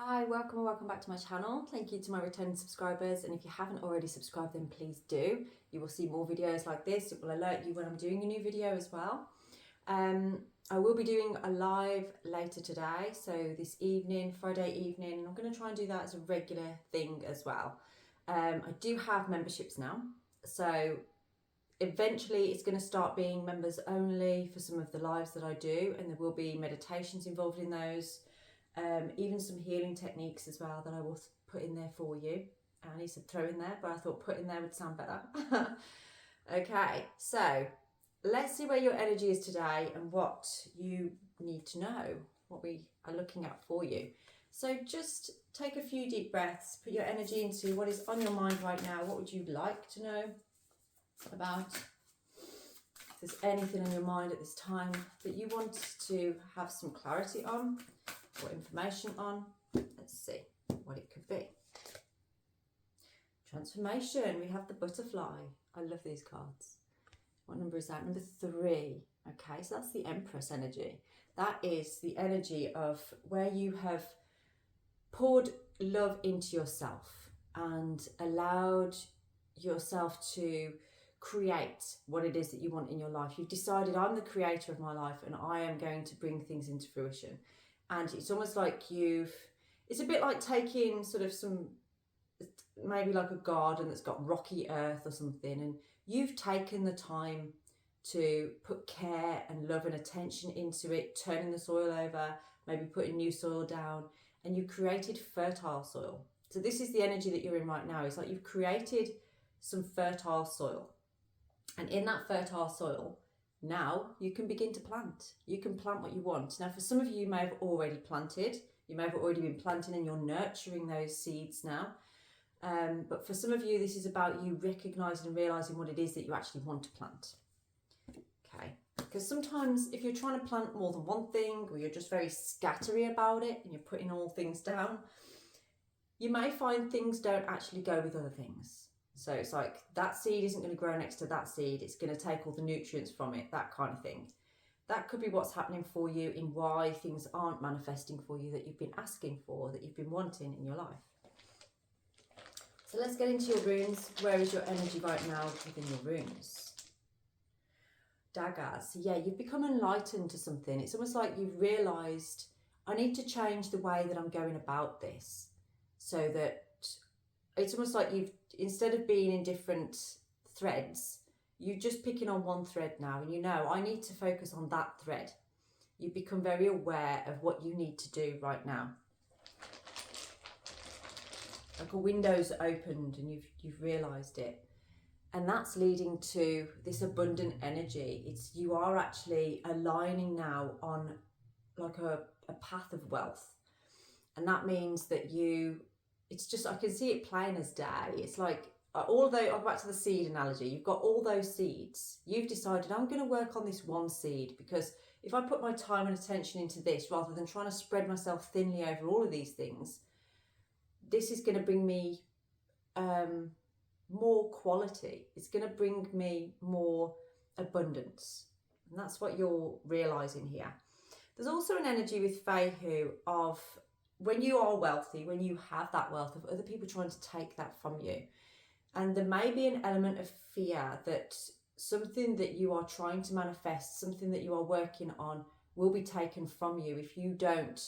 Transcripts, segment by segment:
Hi, welcome and welcome back to my channel. Thank you to my returning subscribers, and if you haven't already subscribed then please do. You will see more videos like this. It will alert you when I'm doing a new video as well. I will be doing a live later today, so this evening, Friday evening, and I'm going to try and do that as a regular thing as well. I do have memberships now, so eventually it's going to start being members only for some of the lives that I do, and there will be meditations involved in those. Even some healing techniques as well that I will put in there for you. I need to throw in there, but I thought put in there would sound better. Okay, so let's see where your energy is today and what you need to know, what we are looking at for you. So just take a few deep breaths, put your energy into what is on your mind right now. What would you like to know about? If there's anything on your mind at this time that you want to have some clarity on, or information on, let's see what it could be. Transformation, we have the butterfly. I love these cards. What number is that? Number 3. Okay, so that's the Empress energy. That is the energy of where you have poured love into yourself and allowed yourself to create what it is that you want in your life. You've decided, I'm the creator of my life and I am going to bring things into fruition. And it's almost like it's a bit like taking sort of some, maybe like a garden that's got rocky earth or something, and you've taken the time to put care and love and attention into it, turning the soil over, maybe putting new soil down, and you created fertile soil. So this is the energy that you're in right now. It's like you've created some fertile soil, and in that fertile soil, now you can begin to plant. You can plant what you want. Now, for some of you, you may have already planted. You may have already been planting and you're nurturing those seeds now. But for some of you, this is about you recognizing and realizing what it is that you actually want to plant. Okay. Because sometimes if you're trying to plant more than one thing, or you're just very scattery about it and you're putting all things down, you may find things don't actually go with other things. So it's like that seed isn't going to grow next to that seed. It's going to take all the nutrients from it, that kind of thing. That could be what's happening for you in why things aren't manifesting for you that you've been asking for, that you've been wanting in your life. So let's get into your runes. Where is your energy right now within your runes? Daggers. Yeah, you've become enlightened to something. It's almost like you've realised, I need to change the way that I'm going about this, so that it's almost like you've, instead of being in different threads, you're just picking on one thread now, and you know, I need to focus on that thread. You've become very aware of what you need to do right now. Like a window's opened and you've realised it. And that's leading to this abundant energy. It's, you are actually aligning now on like a path of wealth. And that means that it's just, I can see it plain as day. It's like, although, I'll go back to the seed analogy, you've got all those seeds. You've decided, I'm going to work on this one seed, because if I put my time and attention into this, rather than trying to spread myself thinly over all of these things, this is going to bring me more quality. It's going to bring me more abundance. And that's what you're realising here. There's also an energy with Feihu of, when you are wealthy, when you have that wealth, of other people trying to take that from you. And there may be an element of fear that something that you are trying to manifest, something that you are working on, will be taken from you if you don't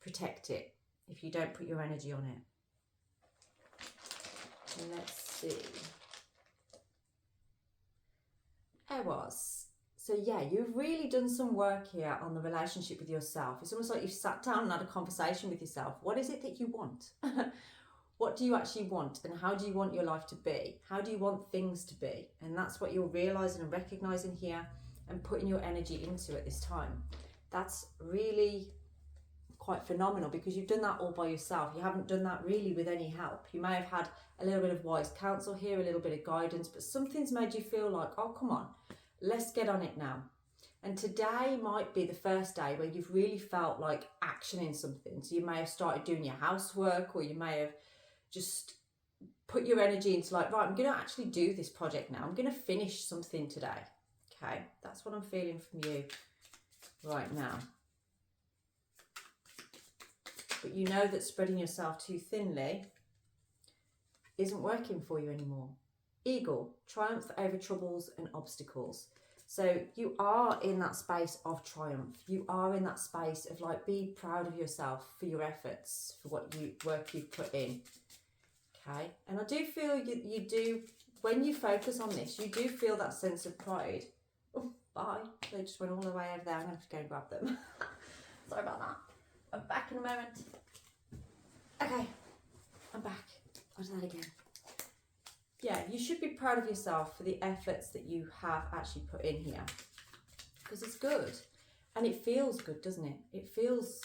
protect it, if you don't put your energy on it. And let's see. Eros. So yeah, you've really done some work here on the relationship with yourself. It's almost like you've sat down and had a conversation with yourself. What is it that you want? What do you actually want? And how do you want your life to be? How do you want things to be? And that's what you're realising and recognising here and putting your energy into at this time. That's really quite phenomenal, because you've done that all by yourself. You haven't done that really with any help. You may have had a little bit of wise counsel here, a little bit of guidance, but something's made you feel like, oh, come on, let's get on it now. And today might be the first day where you've really felt like actioning something. So you may have started doing your housework, or you may have just put your energy into like, right, I'm going to actually do this project now. I'm going to finish something today. Okay, that's what I'm feeling from you right now. but you know that spreading yourself too thinly isn't working for you anymore. Eagle, triumph over troubles and obstacles. So you are in that space of triumph. You are in that space of like, be proud of yourself for your efforts, for what work you've put in. Okay, and I do feel you do, when you focus on this, you do feel that sense of pride. Oh, bye. They just went all the way over there. I'm going to have to go and grab them. Sorry about that. I'm back in a moment. Okay, I'm back. I'll do that again. Yeah, you should be proud of yourself for the efforts that you have actually put in here, because it's good and it feels good, doesn't it? It feels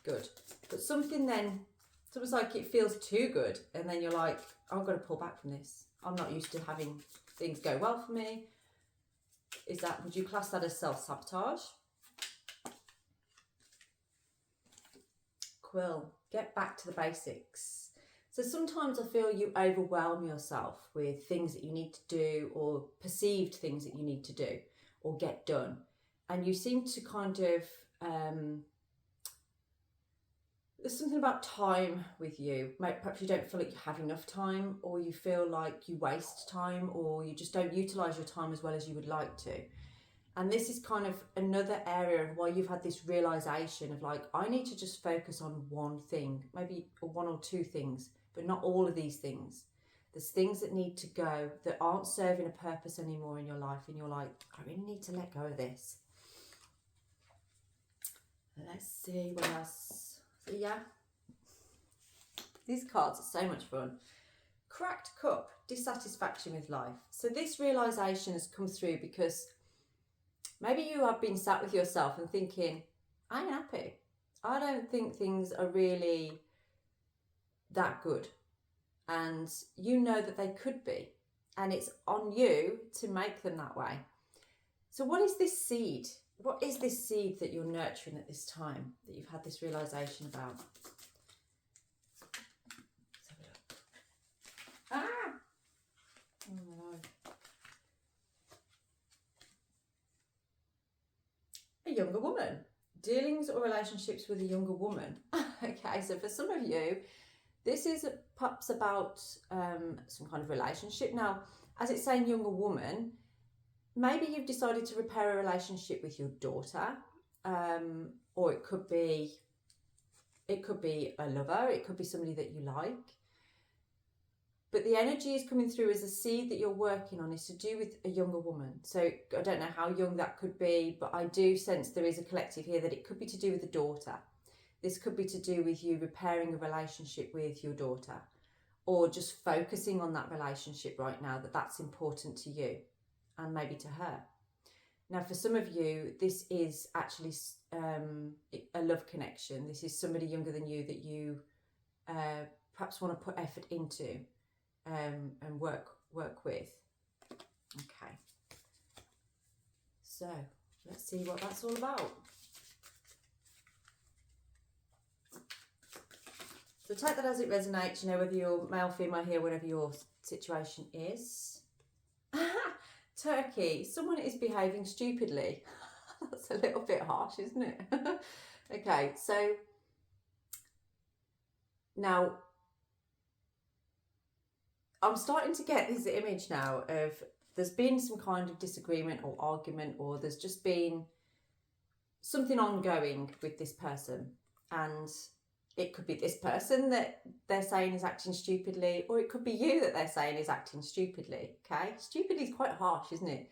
good, but something then, it's almost like it feels too good, and then you're like, oh, I've got to pull back from this. I'm not used to having things go well for me. Is that, would you class that as self-sabotage? Quill, get back to the basics. So sometimes I feel you overwhelm yourself with things that you need to do, or perceived things that you need to do or get done. And you seem to kind of, there's something about time with you. Perhaps you don't feel like you have enough time, or you feel like you waste time, or you just don't utilise your time as well as you would like to. And this is kind of another area of why you've had this realisation of like, I need to just focus on one thing, maybe one or two things, but not all of these things. There's things that need to go that aren't serving a purpose anymore in your life, and you're like, I really need to let go of this. Let's see what else. So yeah, these cards are so much fun. Cracked cup, dissatisfaction with life. So this realisation has come through because maybe you have been sat with yourself and thinking, I ain't happy. I don't think things are really that good. And you know that they could be. And it's on you to make them that way. So what is this seed? What is this seed that you're nurturing at this time, that you've had this realisation about? Let's have a look. Ah! Oh no. A younger woman. Dealings or relationships with a younger woman. Okay, so for some of you, this is perhaps about some kind of relationship. Now, as it's saying younger woman, maybe you've decided to repair a relationship with your daughter, or it could be a lover, it could be somebody that you like. But the energy is coming through as a seed that you're working on is to do with a younger woman. So I don't know how young that could be, but I do sense there is a collective here that it could be to do with a daughter. This could be to do with you repairing a relationship with your daughter, or just focusing on that relationship right now, that's important to you and maybe to her. Now, for some of you, this is actually a love connection. This is somebody younger than you that you perhaps want to put effort into and work with. Okay. So let's see what that's all about. So take that as it resonates, you know, whether you're male, female here, whatever your situation is. Turkey, someone is behaving stupidly. That's a little bit harsh, isn't it? Okay, so now I'm starting to get this image now of there's been some kind of disagreement or argument, or there's just been something ongoing with this person, and it could be this person that they're saying is acting stupidly, or it could be you that they're saying is acting stupidly, okay? Stupidly is quite harsh, isn't it?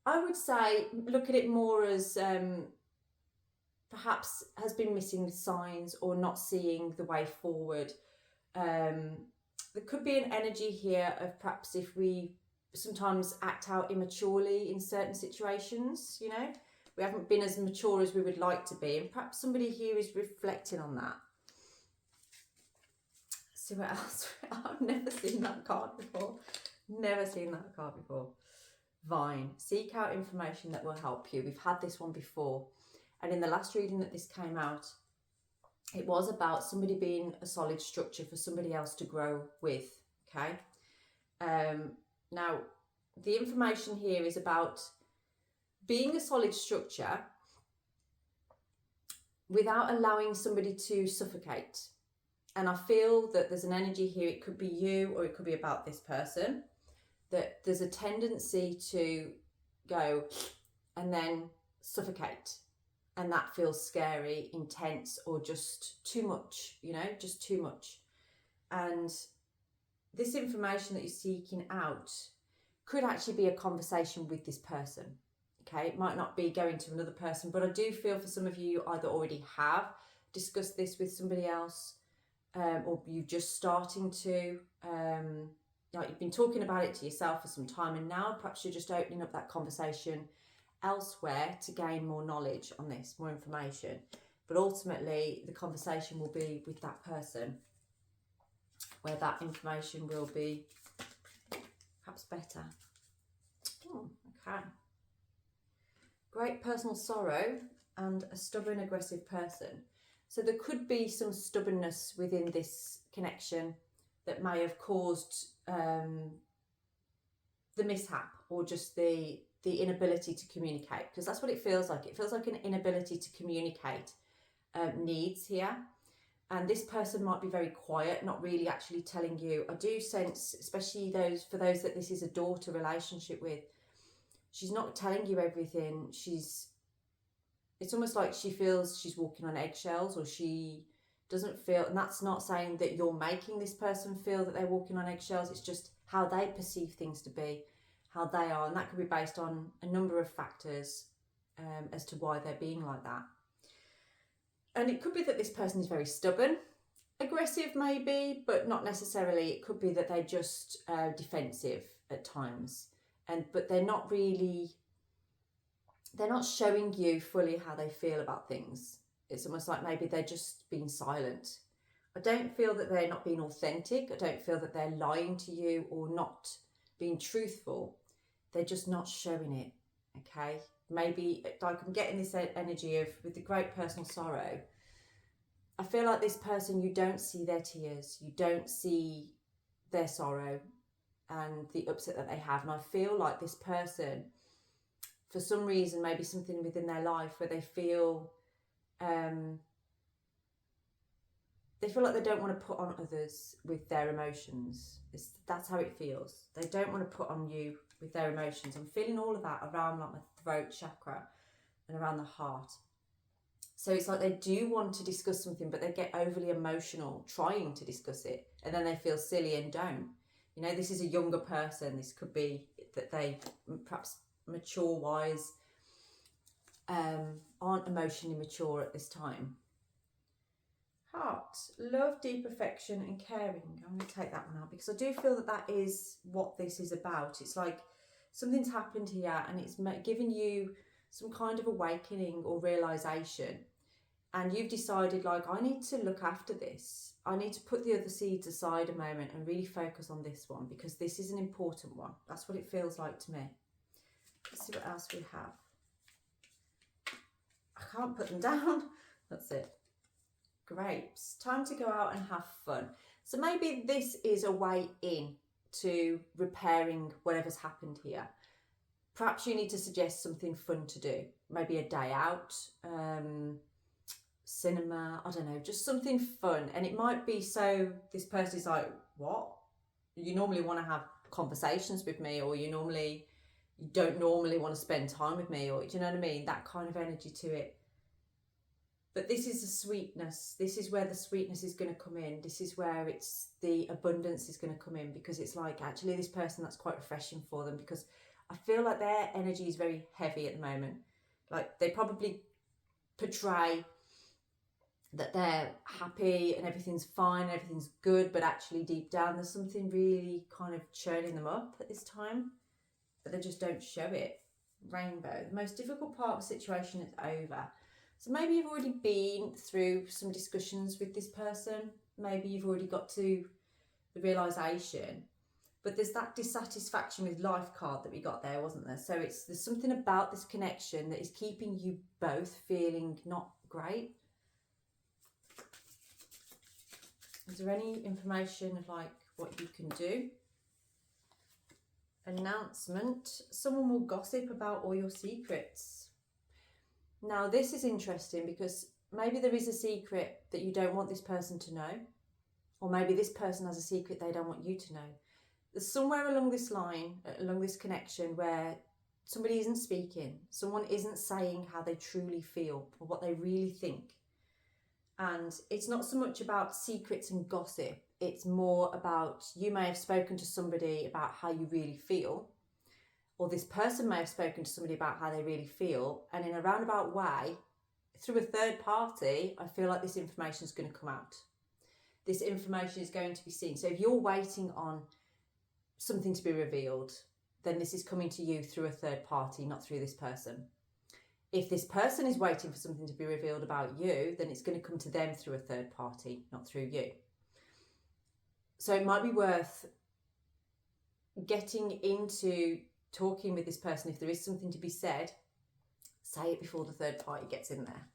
I would say look at it more as perhaps has been missing signs or not seeing the way forward. There could be an energy here of perhaps if we sometimes act out immaturely in certain situations, you know? We haven't been as mature as we would like to be, and perhaps somebody here is reflecting on that. See what else? I've never seen that card before. Never seen that card before. Vine. Seek out information that will help you. We've had this one before. And in the last reading that this came out, it was about somebody being a solid structure for somebody else to grow with. Okay. Now, the information here is about being a solid structure without allowing somebody to suffocate. And I feel that there's an energy here, it could be you or it could be about this person, that there's a tendency to go and then suffocate. And that feels scary, intense, or just too much, you know, just too much. And this information that you're seeking out could actually be a conversation with this person. Okay, it might not be going to another person, but I do feel for some of you either already have discussed this with somebody else, or you're just starting to, like you've been talking about it to yourself for some time, and now perhaps you're just opening up that conversation elsewhere to gain more knowledge on this, more information. But ultimately, the conversation will be with that person, where that information will be perhaps better. Oh, okay. Great personal sorrow and a stubborn, aggressive person. So there could be some stubbornness within this connection that may have caused the mishap, or just the inability to communicate, because that's what it feels like. It feels like an inability to communicate needs here. And this person might be very quiet, not really actually telling you. I do sense, especially for those that this is a daughter relationship with, she's not telling you everything. It's almost like she feels she's walking on eggshells, or she doesn't feel, and that's not saying that you're making this person feel that they're walking on eggshells. It's just how they perceive things to be, how they are. And that could be based on a number of factors as to why they're being like that. And it could be that this person is very stubborn, aggressive maybe, but not necessarily. It could be that they're just defensive at times, but they're not showing you fully how they feel about things. It's almost like maybe they're just being silent. I don't feel that they're not being authentic. I don't feel that they're lying to you or not being truthful. They're just not showing it, okay? Maybe, like I'm getting this energy of, with the great personal sorrow, I feel like this person, you don't see their tears, you don't see their sorrow and the upset that they have. And I feel like this person, for some reason, maybe something within their life where they feel like they don't want to put on others with their emotions. That's how it feels. They don't want to put on you with their emotions. I'm feeling all of that around like my throat chakra and around the heart. So it's like they do want to discuss something, but they get overly emotional trying to discuss it, and then they feel silly and don't. You know, this is a younger person. This could be that they perhaps mature-wise aren't emotionally mature at this time. Heart, love, deep affection and caring. I'm going to take that one out because I do feel that that is what this is about. It's like something's happened here and it's given you some kind of awakening or realisation, and you've decided, like, I need to look after this. I need to put the other seeds aside a moment and really focus on this one because this is an important one. That's what it feels like to me. Let's see what else we have. I can't put them down. That's it. Grapes. Time to go out and have fun. So maybe this is a way in to repairing whatever's happened here. Perhaps you need to suggest something fun to do. Maybe a day out, cinema, I don't know, just something fun. And it might be so this person is like, what? You normally want to have conversations with me, or you don't normally want to spend time with me, or do you know what I mean? That kind of energy to it. But this is the sweetness. This is where the sweetness is going to come in. This is where it's the abundance is going to come in, because it's like actually this person, that's quite refreshing for them, because I feel like their energy is very heavy at the moment. Like they probably portray that they're happy and everything's fine, everything's good, but actually deep down there's something really kind of churning them up at this time, but they just don't show it. Rainbow, the most difficult part of the situation is over. So maybe you've already been through some discussions with this person. Maybe you've already got to the realisation, but there's that dissatisfaction with life card that we got there, wasn't there? So there's something about this connection that is keeping you both feeling not great. Is there any information of like what you can do? Announcement. Someone will gossip about all your secrets. Now this is interesting because maybe there is a secret that you don't want this person to know, or maybe this person has a secret they don't want you to know. There's somewhere along this line, along this connection, where somebody isn't speaking, someone isn't saying how they truly feel or what they really think. And it's not so much about secrets and gossip, it's more about, you may have spoken to somebody about how you really feel, or this person may have spoken to somebody about how they really feel, and in a roundabout way, through a third party, I feel like this information is going to come out. This information is going to be seen. So if you're waiting on something to be revealed, then this is coming to you through a third party, not through this person. If this person is waiting for something to be revealed about you, then it's going to come to them through a third party, not through you. So it might be worth getting into talking with this person. If there is something to be said, say it before the third party gets in there,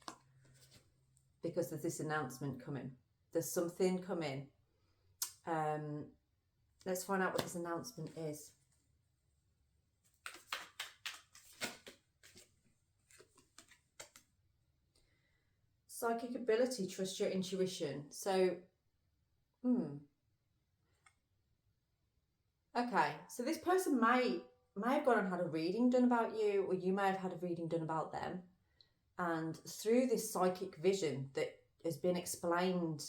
because there's this announcement coming. There's something coming. Let's find out what this announcement is. Psychic ability, trust your intuition. So, okay, so this person may have gone and had a reading done about you, or you may have had a reading done about them. And through this psychic vision that has been explained,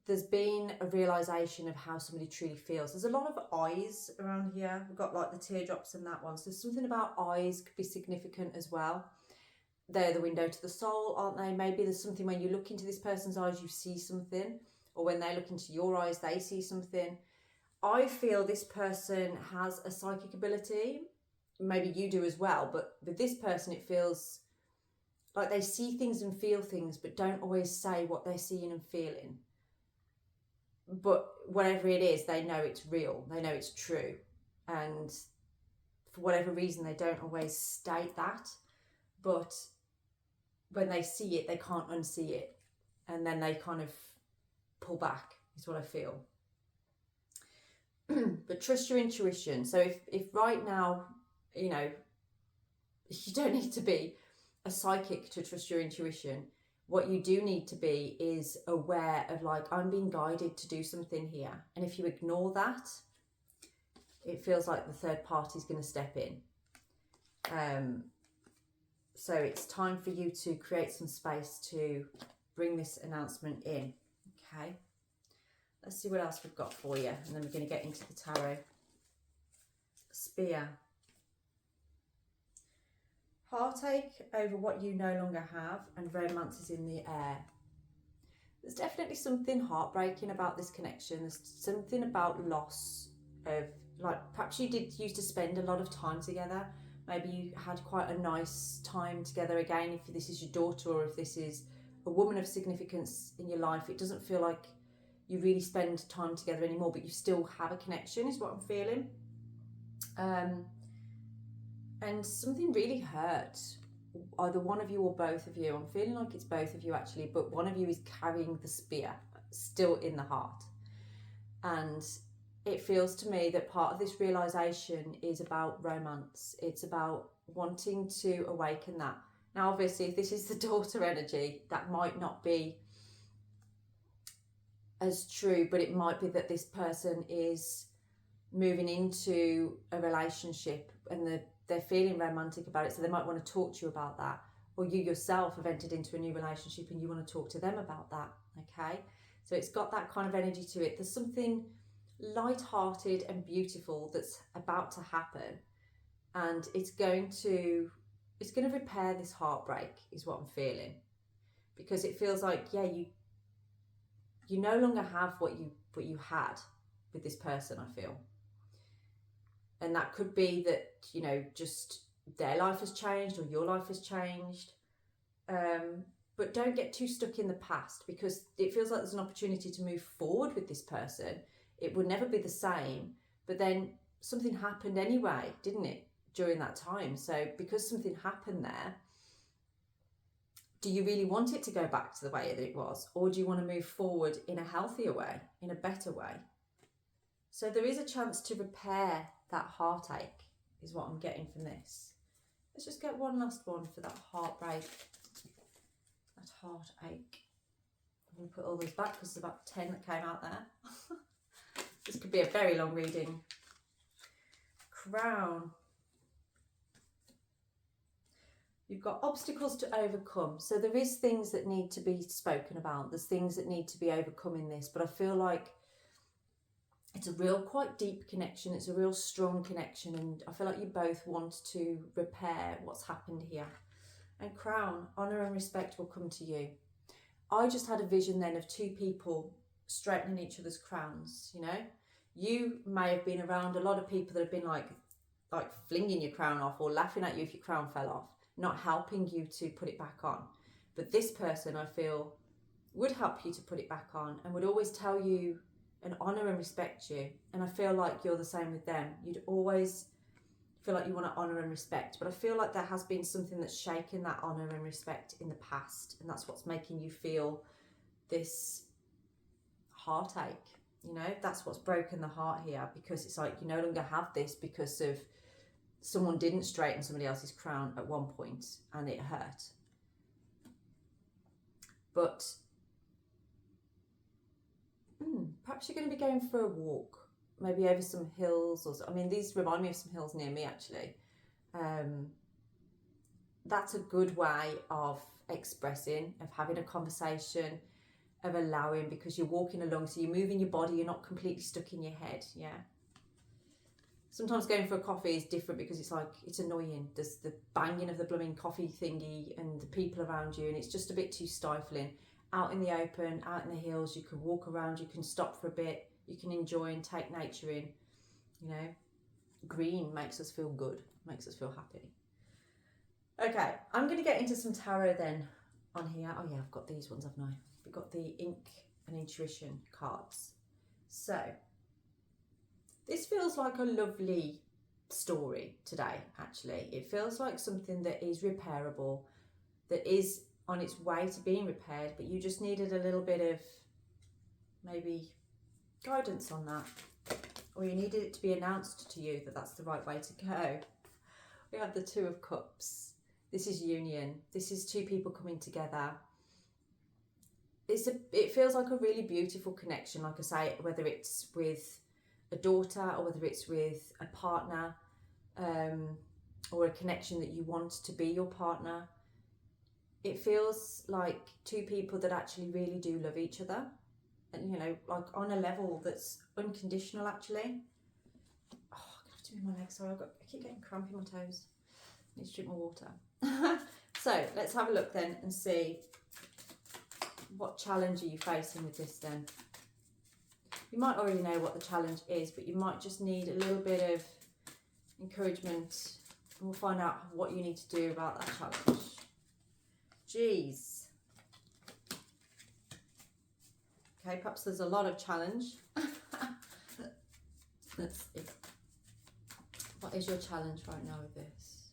there's been a realisation of how somebody truly feels. There's a lot of eyes around here. We've got like the teardrops and that one. So there's something about eyes could be significant as well. They're the window to the soul, aren't they? Maybe there's something when you look into this person's eyes, you see something. Or when they look into your eyes, they see something. I feel this person has a psychic ability. Maybe you do as well. But with this person, it feels like they see things and feel things, but don't always say what they're seeing and feeling. But whatever it is, they know it's real. They know it's true. And for whatever reason, they don't always state that. But when they see it, they can't unsee it. And then they kind of pull back, is what I feel. But trust your intuition. So if right now, you know, you don't need to be a psychic to trust your intuition. What you do need to be is aware of, like, I'm being guided to do something here. And if you ignore that, it feels like the third party is going to step in. So it's time for you to create some space to bring this announcement in. Okay. Let's see what else we've got for you. And then we're going to get into the tarot. Spear. Heartache over what you no longer have, and romance is in the air. There's definitely something heartbreaking about this connection. There's something about loss of, like, perhaps you did used to spend a lot of time together. Maybe you had quite a nice time together again. If this is your daughter, or if this is a woman of significance in your life, it doesn't feel like you really spend time together anymore, but you still have a connection, is what I'm feeling. And something really hurt, either one of you or both of you. I'm feeling like it's both of you actually, but one of you is carrying the spear still in the heart. And it feels to me that part of this realisation is about romance. It's about wanting to awaken that. Now, obviously, if this is the daughter energy, that might not be as true, but it might be that this person is moving into a relationship and they're feeling romantic about it, so they might want to talk to you about that. Or you yourself have entered into a new relationship and you want to talk to them about that, okay? So it's got that kind of energy to it. There's something light-hearted and beautiful that's about to happen, and it's going to repair this heartbreak, is what I'm feeling. Because it feels like, yeah, you no longer have what you had with this person, I feel. And that could be that, you know, just their life has changed or your life has changed. But don't get too stuck in the past, because it feels like there's an opportunity to move forward with this person. It would never be the same, but then something happened anyway, didn't it, during that time? So because something happened there, do you really want it to go back to the way that it was? Or do you want to move forward in a healthier way, in a better way? So there is a chance to repair that heartache, is what I'm getting from this. Let's just get one last one for that heartbreak, that heartache. I'm going to put all these back because there's about 10 that came out there. This could be a very long reading. Crown. You've got obstacles to overcome. So there is things that need to be spoken about. There's things that need to be overcome in this. But I feel like it's a real quite deep connection. It's a real strong connection. And I feel like you both want to repair what's happened here. And Crown, honour and respect will come to you. I just had a vision then of two people straightening each other's crowns, you know. You may have been around a lot of people that have been like flinging your crown off or laughing at you if your crown fell off, not helping you to put it back on. But this person, I feel, would help you to put it back on and would always tell you and honour and respect you. And I feel like you're the same with them. You'd always feel like you want to honour and respect. But I feel like there has been something that's shaken that honour and respect in the past. And that's what's making you feel this heartache. You know, that's what's broken the heart here, because it's like you no longer have this because of someone didn't straighten somebody else's crown at one point and it hurt. But perhaps you're going to be going for a walk, maybe over some hills, or I mean, these remind me of some hills near me actually. That's a good way of expressing, of having a conversation, of allowing, because you're walking along, so you're moving your body, you're not completely stuck in your head. Yeah. Sometimes going for a coffee is different because it's like, it's annoying. There's the banging of the blooming coffee thingy and the people around you, and it's just a bit too stifling. Out in the open, out in the hills, you can walk around, you can stop for a bit, you can enjoy and take nature in. You know, green makes us feel good, makes us feel happy. Okay, I'm going to get into some tarot then on here. Oh yeah, I've got these ones, haven't I? We've got the ink and intuition cards. So this feels like a lovely story today, actually. It feels like something that is repairable, that is on its way to being repaired, but you just needed a little bit of maybe guidance on that, or you needed it to be announced to you that that's the right way to go. We have the Two of Cups. This is union. This is two people coming together. It feels like a really beautiful connection, like I say, whether it's with a daughter or whether it's with a partner, or a connection that you want to be your partner. It feels like two people that actually really do love each other, and you know, like on a level that's unconditional actually. Oh, I have to move my legs, sorry, I keep getting cramp in my toes. I need to drink more water. So let's have a look then and see, what challenge are you facing with this then? You might already know what the challenge is, but you might just need a little bit of encouragement, and we'll find out what you need to do about that challenge. Jeez. Okay, perhaps there's a lot of challenge. Let's see. What is your challenge right now with this?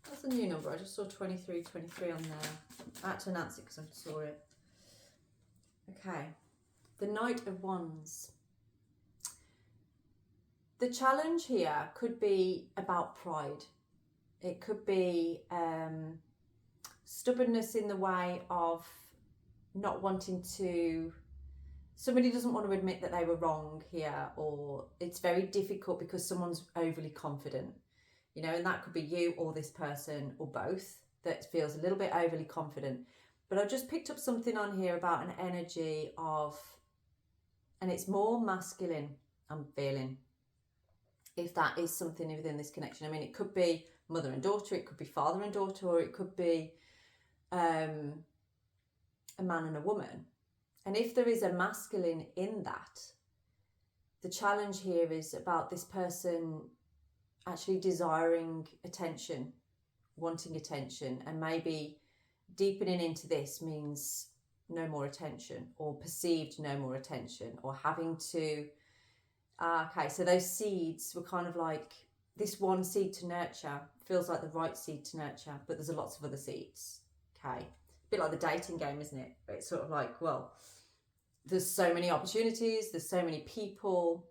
That's a new number. I just saw 23 on there. I had to announce it because I saw it. Okay. The Knight of Wands. The challenge here could be about pride. It could be stubbornness in the way of not wanting to, somebody doesn't want to admit that they were wrong here, or it's very difficult because someone's overly confident, you know, and that could be you or this person or both that feels a little bit overly confident. But I've just picked up something on here about an energy of, and it's more masculine, I'm feeling, if that is something within this connection. I mean, it could be mother and daughter, it could be father and daughter, or it could be a man and a woman. And if there is a masculine in that, the challenge here is about this person actually desiring attention, wanting attention, and maybe deepening into this means no more attention, or perceived no more attention, or having to, okay, so those seeds were kind of like, this one seed to nurture feels like the right seed to nurture, but there's lots of other seeds, okay? A bit like the dating game, isn't it? It's sort of like, well, there's so many opportunities, there's so many people,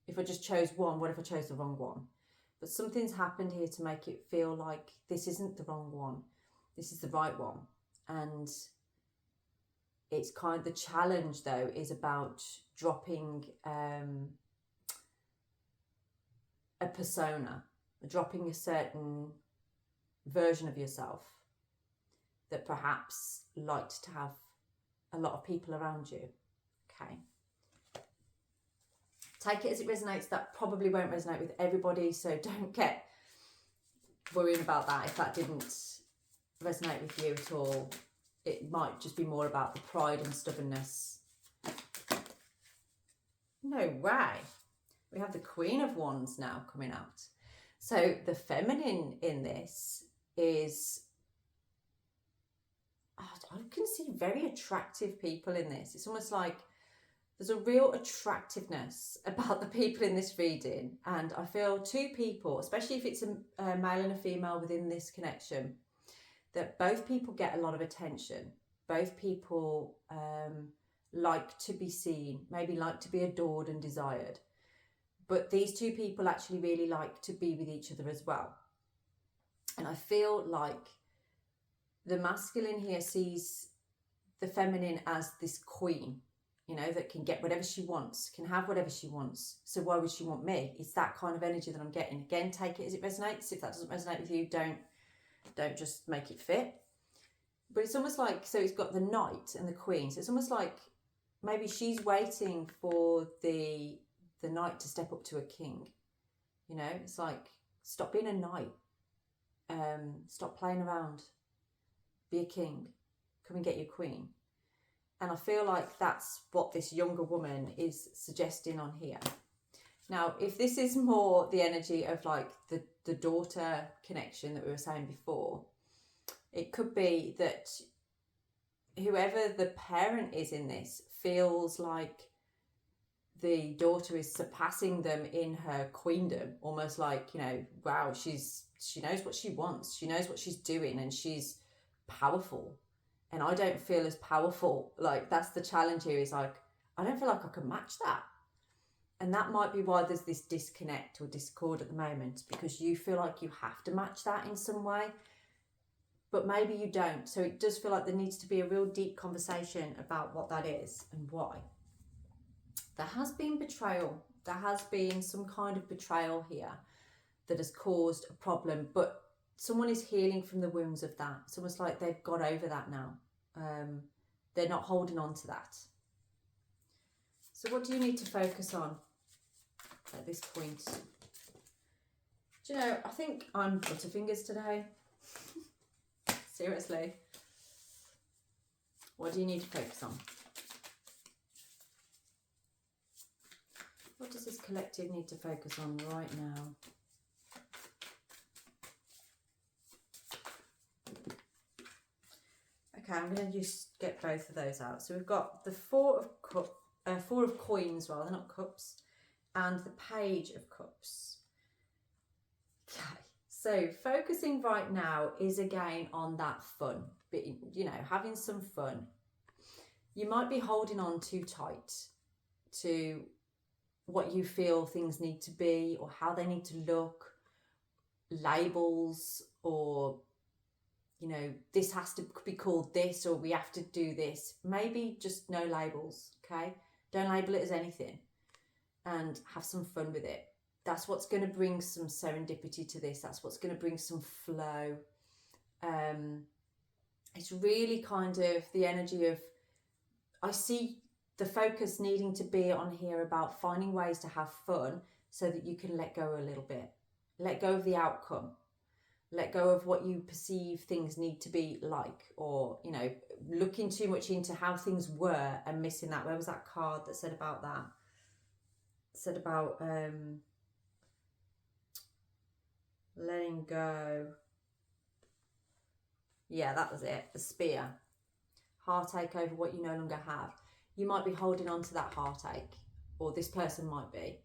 If I just chose one, what if I chose the wrong one? But something's happened here to make it feel like this isn't the wrong one. This is the right one. And it's kind of, the challenge though is about dropping a persona, dropping a certain version of yourself that perhaps liked to have a lot of people around you. Okay. Take it as it resonates. That probably won't resonate with everybody, so don't get worrying about that if that didn't resonate with you at all. It might just be more about the pride and stubbornness. No way. We have the Queen of Wands now coming out. So the feminine in this is, I can see very attractive people in this. It's almost like there's a real attractiveness about the people in this reading. And I feel two people, especially if it's a male and a female within this connection, that both people get a lot of attention. Both people like to be seen, maybe like to be adored and desired. But these two people actually really like to be with each other as well. And I feel like the masculine here sees the feminine as this queen, you know, that can get whatever she wants, can have whatever she wants. So why would she want me? It's that kind of energy that I'm getting. Again, take it as it resonates. If that doesn't resonate with you, don't just make it fit. But it's almost like, so it's got the knight and the queen. So it's almost like maybe she's waiting for the knight to step up to a king. You know, it's like, stop being a knight. Stop playing around. Be a king. Come and get your queen. And I feel like that's what this younger woman is suggesting on here. Now, if this is more the energy of like the daughter connection that we were saying before, it could be that whoever the parent is in this feels like the daughter is surpassing them in her queendom, almost like, you know, wow, she knows what she wants, she knows what she's doing, and she's powerful. And I don't feel as powerful. Like, that's the challenge here, is like, I don't feel like I can match that. And that might be why there's this disconnect or discord at the moment, because you feel like you have to match that in some way, but maybe you don't. So it does feel like there needs to be a real deep conversation about what that is and why. There has been betrayal. There has been some kind of betrayal here that has caused a problem, but someone is healing from the wounds of that. It's almost like they've got over that now. They're not holding on to that. So what do you need to focus on at this point? Do you know, I think I'm butterfingers today. Seriously. What do you need to focus on? What does this collective need to focus on right now? Okay, I'm going to just get both of those out. So we've got the Four of Coins, rather, not cups, and the Page of Cups. Okay, so focusing right now is again on that fun, but, you know, having some fun. You might be holding on too tight to what you feel things need to be or how they need to look, labels, or, you know, this has to be called this, or we have to do this. Maybe just no labels, okay? Don't label it as anything and have some fun with it. That's what's going to bring some serendipity to this. That's what's going to bring some flow. It's really kind of the energy of, I see the focus needing to be on here about finding ways to have fun so that you can let go a little bit. Let go of the outcome. Let go of what you perceive things need to be like, or, you know, looking too much into how things were and missing that. Where was that card that said about that? It said about letting go. Yeah, that was it. The spear. Heartache over what you no longer have. You might be holding on to that heartache, or this person might be.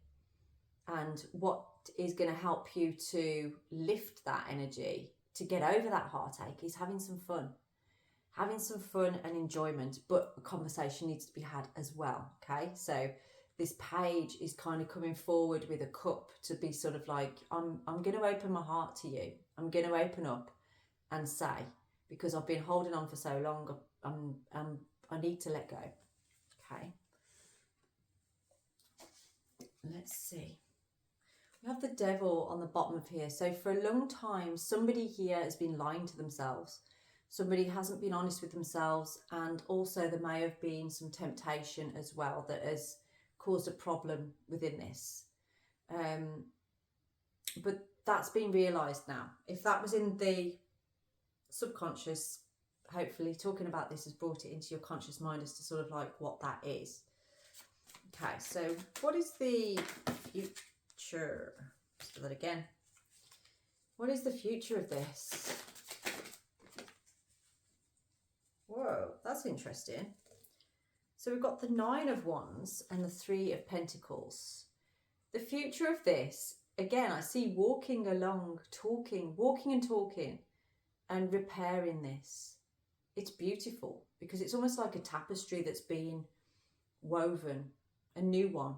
And what is going to help you to lift that energy, to get over that heartache, is having some fun. Having some fun and enjoyment, but a conversation needs to be had as well, okay? So this page is kind of coming forward with a cup to be sort of like, I'm going to open my heart to you. I'm going to open up and say, because I've been holding on for so long, I need to let go. Okay. Let's see. We have the devil on the bottom of here. So for a long time, somebody here has been lying to themselves. Somebody hasn't been honest with themselves, and also there may have been some temptation as well that has caused a problem within this. But that's been realised now. If that was in the subconscious, hopefully talking about this has brought it into your conscious mind as to sort of like what that is. Okay, so what is the future? Let's do that again. What is the future of this? Whoa, that's interesting. So we've got the 9 of Wands and the 3 of Pentacles. The future of this, again, I see walking along, walking and talking and repairing this. It's beautiful because it's almost like a tapestry that's been woven, a new one.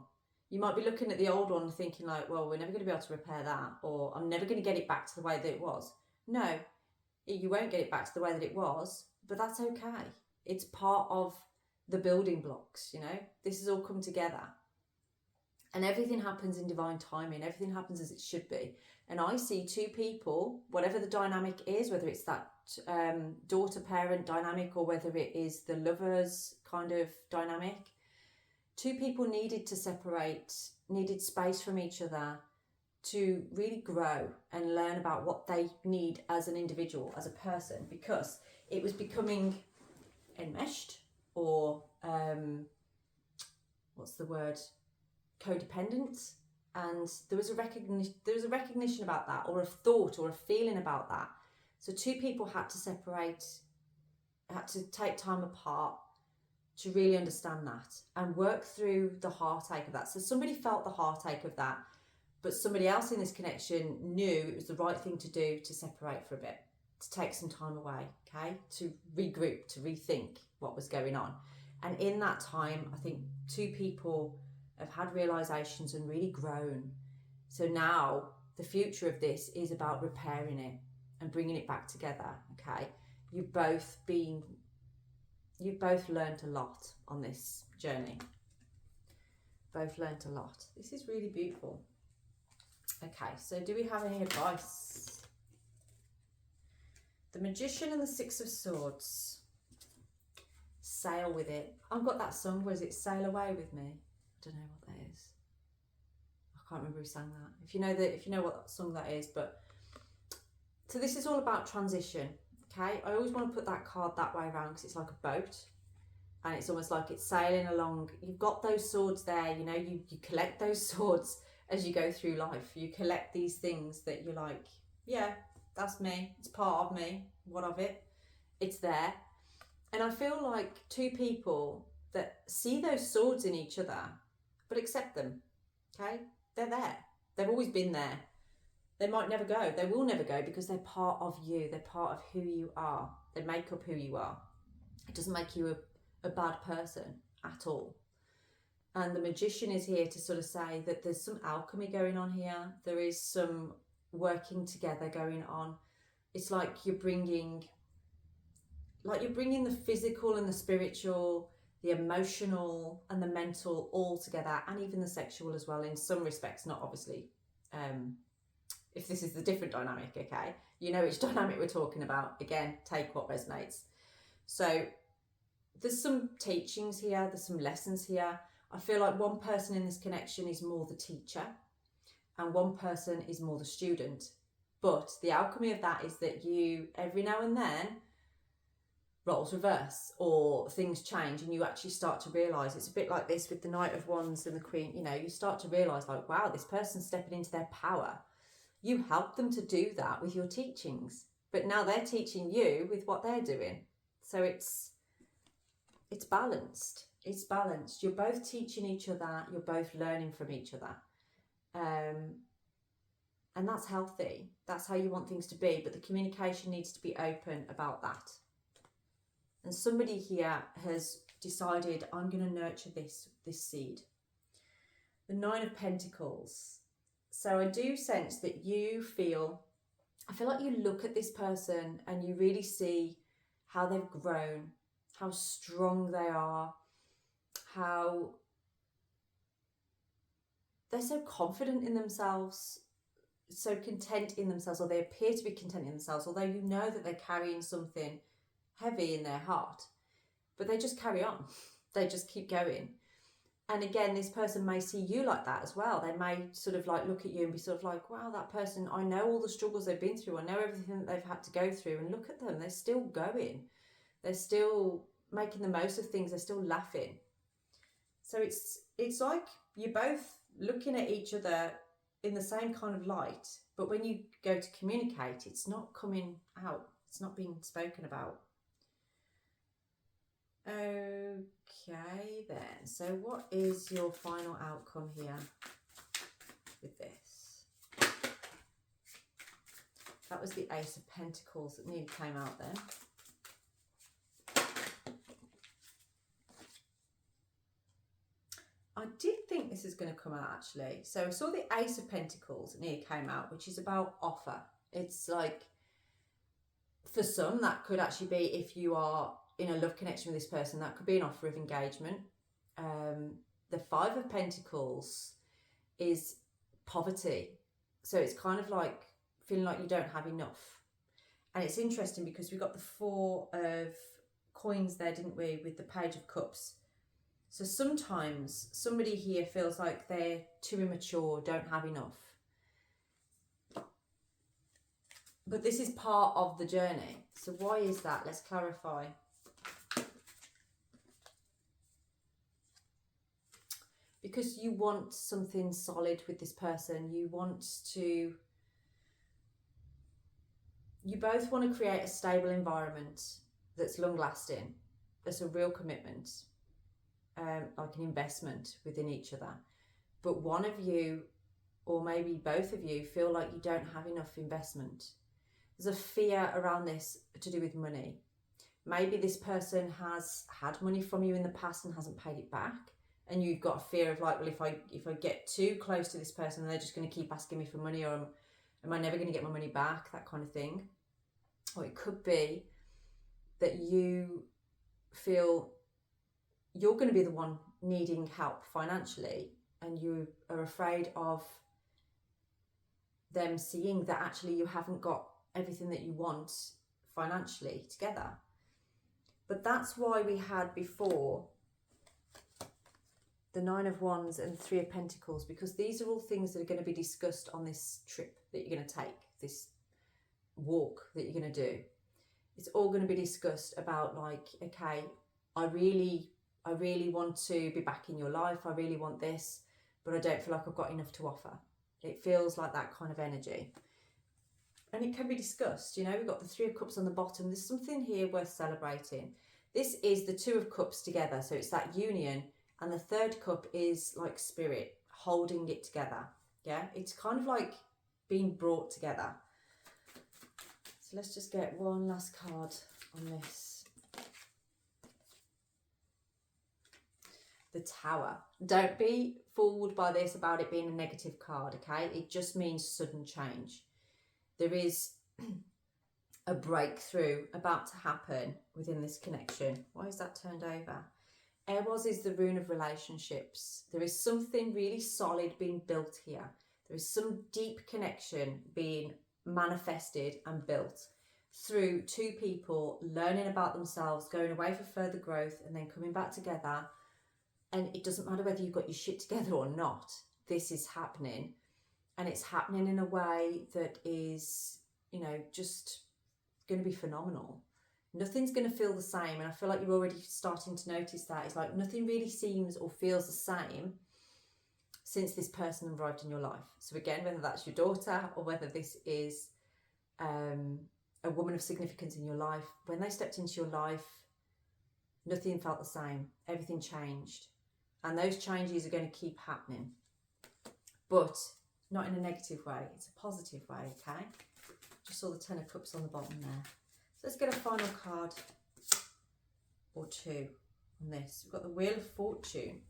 You might be looking at the old one and thinking like, well, we're never going to be able to repair that, or I'm never going to get it back to the way that it was. No, you won't get it back to the way that it was, but that's okay. It's part of the building blocks, you know. This has all come together. And everything happens in divine timing. Everything happens as it should be. And I see 2 people, whatever the dynamic is, whether it's that daughter-parent dynamic or whether it is the lovers kind of dynamic, 2 people needed to separate, needed space from each other to really grow and learn about what they need as an individual, as a person, because it was becoming enmeshed or, what's the word? Codependent. And there was a recognition about that, or a thought or a feeling about that. So 2 people had to separate, had to take time apart to really understand that and work through the heartache of that. So somebody felt the heartache of that, but somebody else in this connection knew it was the right thing to do to separate for a bit, to take some time away, okay, to regroup, to rethink what was going on. And in that time, I think 2 people have had realizations and really grown. So now the future of this is about repairing it and bringing it back together, okay? You've both learned a lot on this journey. Both learned a lot. This is really beautiful. Okay, so do we have any advice? The Magician and the 6 of Swords. Sail with it. I've got that song, where is it? Sail Away With Me. I don't know what that is. I can't remember who sang that. If you know what song that is, but so this is all about transition. Okay, I always want to put that card that way around because it's like a boat, and it's almost like it's sailing along. You've got those swords there, you know. You collect those swords as you go through life. You collect these things that you're like, yeah, that's me. It's part of me. What of it? It's there, and I feel like 2 people that see those swords in each other, but accept them. Okay, they're there. They've always been there. They might never go. They will never go because they're part of you. They're part of who you are. They make up who you are. It doesn't make you a bad person at all. And the Magician is here to sort of say that there's some alchemy going on here. There is some working together going on. It's like you're bringing the physical and the spiritual, the emotional and the mental all together, and even the sexual as well in some respects, not obviously. If this is the different dynamic, okay, you know which dynamic we're talking about. Again, take what resonates. So there's some teachings here, there's some lessons here. I feel like one person in this connection is more the teacher and one person is more the student. But the alchemy of that is that you, every now and then, roles reverse or things change and you actually start to realise. It's a bit like this with the Knight of Wands and the Queen. You know, you start to realise like, wow, this person's stepping into their power. You help them to do that with your teachings, but now they're teaching you with what they're doing. So it's balanced. It's balanced. You're both teaching each other. You're both learning from each other. And that's healthy. That's how you want things to be. But the communication needs to be open about that. And somebody here has decided, I'm going to nurture this seed. the Nine of Pentacles. So I do sense that I feel like you look at this person and you really see how they've grown, how strong they are, how they're so confident in themselves, so content in themselves, or they appear to be content in themselves, although you know that they're carrying something heavy in their heart, but they just carry on. They just keep going. And again, this person may see you like that as well. They may sort of like look at you and be sort of like, wow, that person, I know all the struggles they've been through. I know everything that they've had to go through, and look at them. They're still going. They're still making the most of things. They're still laughing. So it's like you're both looking at each other in the same kind of light, but when you go to communicate, it's not coming out. It's not being spoken about. Okay then, so what is your final outcome here with this? That was the Ace of Pentacles that nearly came out then. I did think this is going to come out actually. So I saw the Ace of Pentacles that nearly came out, which is about offer. It's like, for some, that could actually be, if you are in a love connection with this person, that could be an offer of engagement. The Five of Pentacles is poverty. So it's kind of like feeling like you don't have enough. And it's interesting because we got the Four of Coins there, didn't we, with the Page of Cups. So sometimes somebody here feels like they're too immature, don't have enough. But this is part of the journey. So why is that? Let's clarify. Because you want something solid with this person. You both want to create a stable environment that's long lasting. That's a real commitment, like an investment within each other. But one of you, or maybe both of you, feel like you don't have enough investment. There's a fear around this to do with money. Maybe this person has had money from you in the past and hasn't paid it back. And you've got a fear of like, well, if I get too close to this person, they're just going to keep asking me for money, or am I never going to get my money back? That kind of thing. Or it could be that you feel you're going to be the one needing help financially, and you are afraid of them seeing that actually you haven't got everything that you want financially together. But that's why we had before the Nine of Wands and the Three of Pentacles, because these are all things that are going to be discussed on this trip that you're going to take, this walk that you're going to do. It's all going to be discussed about like, okay, I really want to be back in your life. I really want this, but I don't feel like I've got enough to offer. It feels like that kind of energy. And it can be discussed. You know, we've got the Three of Cups on the bottom. There's something here worth celebrating. This is the Two of Cups together. So it's that union. And the third cup is like spirit holding it together. Yeah, it's kind of like being brought together. So let's just get one last card on this. The Tower. Don't be fooled by this about it being a negative card, okay? It just means sudden change. There is a breakthrough about to happen within this connection. Why is that turned over? Eros is the rune of relationships. There is something really solid being built here. There is some deep connection being manifested and built through two people learning about themselves, going away for further growth, and then coming back together. And it doesn't matter whether you've got your shit together or not. This is happening. And it's happening in a way that is, you know, just going to be phenomenal. Nothing's going to feel the same, and I feel like you're already starting to notice that. It's like nothing really seems or feels the same since this person arrived in your life. So again, whether that's your daughter or whether this is a woman of significance in your life, when they stepped into your life, nothing felt the same. Everything changed, and those changes are going to keep happening, but not in a negative way. It's a positive way, okay? Just saw the Ten of Cups on the bottom there. So let's get a final card or two on this. We've got the Wheel of Fortune.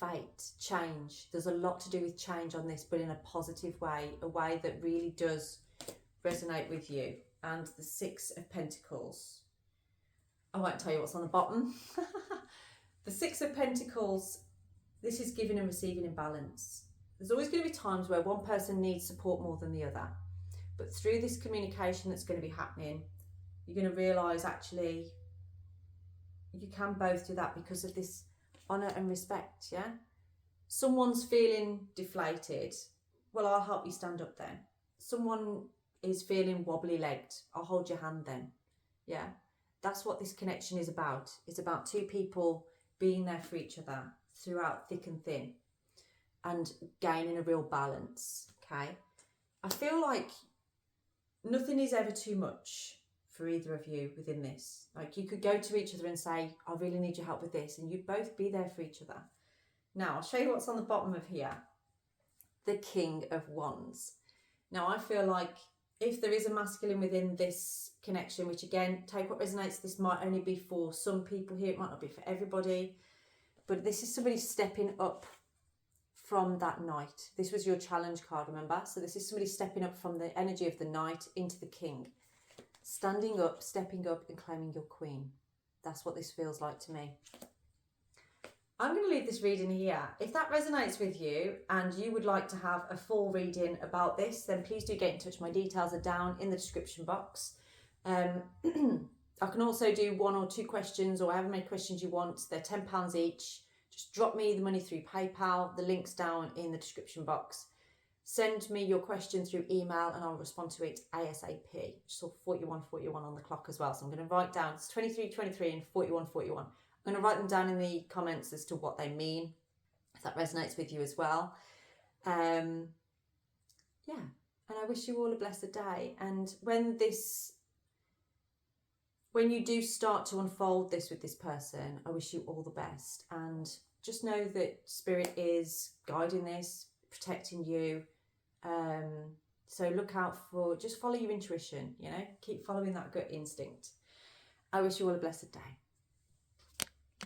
fate, change. There's a lot to do with change on this, but in a positive way, a way that really does resonate with you. And the Six of Pentacles. I won't tell you what's on the bottom. The Six of Pentacles, this is giving and receiving in balance. There's always going to be times where one person needs support more than the other. But through this communication that's going to be happening, you're going to realise actually you can both do that because of this honour and respect, yeah? Someone's feeling deflated. Well, I'll help you stand up then. Someone is feeling wobbly-legged. I'll hold your hand then, yeah? That's what this connection is about. It's about two people being there for each other throughout thick and thin and gaining a real balance, okay? I feel like nothing is ever too much for either of you within this. Like, you could go to each other and say, I really need your help with this, and you'd both be there for each other. Now, I'll show you what's on the bottom of here. The King of Wands. Now, I feel like if there is a masculine within this connection, which again, take what resonates, this might only be for some people here, it might not be for everybody, but this is somebody stepping up from that Knight. This was your challenge card, remember? So this is somebody stepping up from the energy of the Knight into the King. Standing up, stepping up and claiming your Queen. That's what this feels like to me. I'm going to leave this reading here. If that resonates with you and you would like to have a full reading about this, then please do get in touch. My details are down in the description box. I can also do 1 or 2 questions or however many questions you want. They're £10 each. Just drop me the money through PayPal. The link's down in the description box. Send me your question through email and I'll respond to it ASAP. Just saw 41:41 on the clock as well. So I'm going to write down, it's 23:23 and 41:41. I'm going to write them down in the comments as to what they mean, if that resonates with you as well. Yeah, and I wish you all a blessed day. And when you do start to unfold this with this person, I wish you all the best. And just know that Spirit is guiding this, protecting you. So look out for, just follow your intuition, you know, keep following that gut instinct. I wish you all a blessed day.